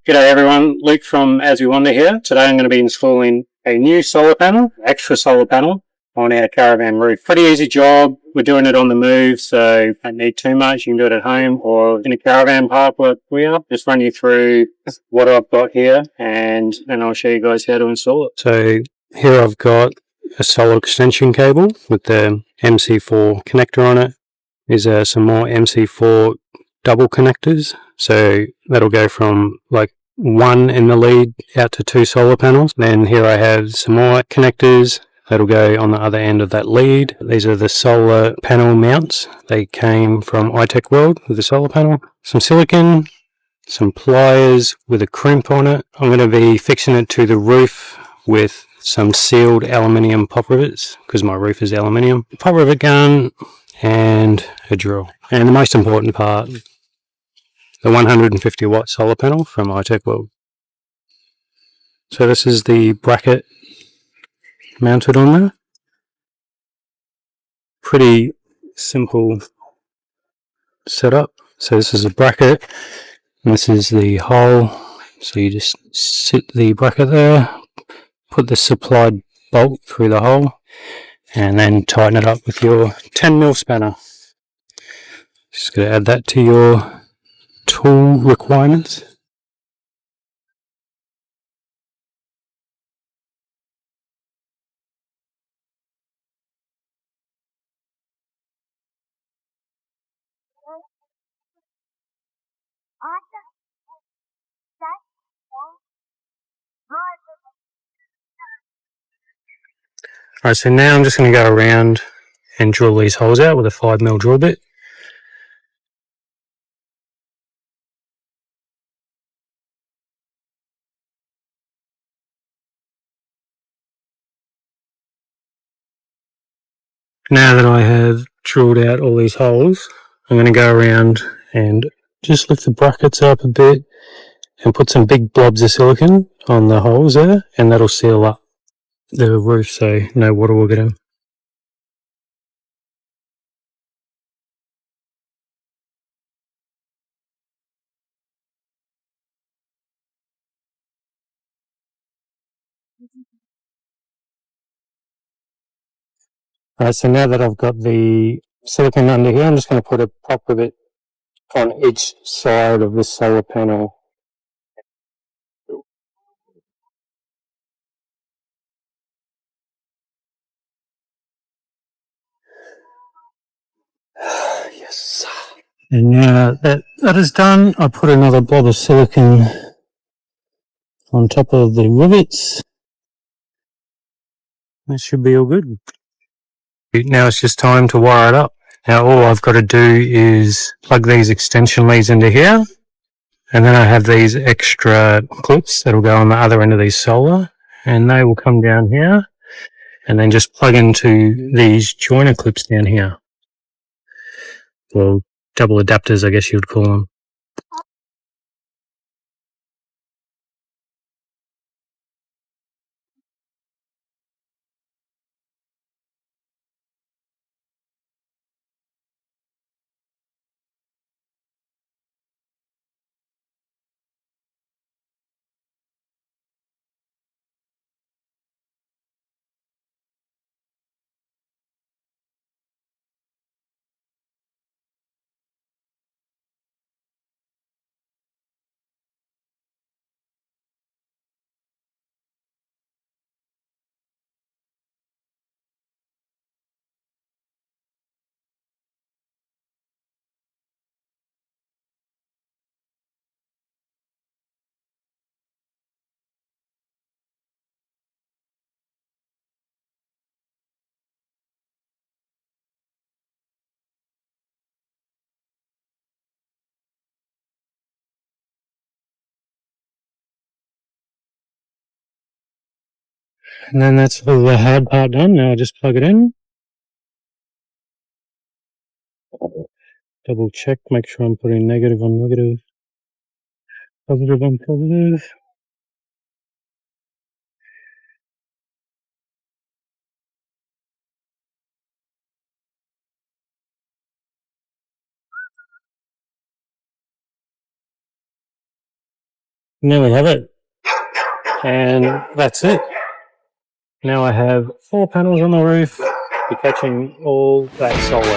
G'day everyone, Luke from As We Wander here. Today I'm going to be installing a new solar panel, extra solar panel, on our caravan roof. Pretty easy job. We're doing it on the move, so you don't need too much. You can do it at home or in a caravan park like we are. Just run you through what I've got here and then I'll show you guys how to install it. So here I've got a solar extension cable with the MC4 connector on it. There's some more MC4 double connectors, so that'll go from like one in the lead out to two solar panels. Then here I have some more connectors that'll go on the other end of that lead. These are the solar panel mounts. They came from iTechworld with the solar panel. Some silicone, some pliers with a crimp on it. I'm going to be fixing it to the roof with some sealed aluminium pop rivets because my roof is aluminium. Pop rivet gun and a drill. And the most important part, the 150 watt solar panel from iTechworld. So this is the bracket mounted on there. Pretty simple setup. So this is a bracket and this is the hole. So you just sit the bracket there, put the supplied bolt through the hole and then tighten it up with your 10mm spanner. Just going to add that to your tool requirements. Alright, so now I'm just going to go around and drill these holes out with a 5mm drill bit. Now that I have drilled out all these holes, I'm going to go around and just lift the brackets up a bit and put some big blobs of silicone on the holes there, and that'll seal up the roof so no water will get in. Alright, so now that I've got the silicone under here, I'm just going to put a pop rivet on each side of this solar panel. Yes. And now that is done, I put another blob of silicone on top of the rivets. That should be all good. Now it's just time to wire it up. Now all I've got to do is plug these extension leads into here, and then I have these extra clips that'll go on the other end of these solar, and they will come down here and then just plug into these joiner clips down here. Well, double adapters I guess you would call them. And then that's all the hard part done. Now I just plug it in. Double check, make sure I'm putting negative on negative, positive on positive. And there we have it. And that's it. Now I have 4 panels on the roof. Be catching all that solar.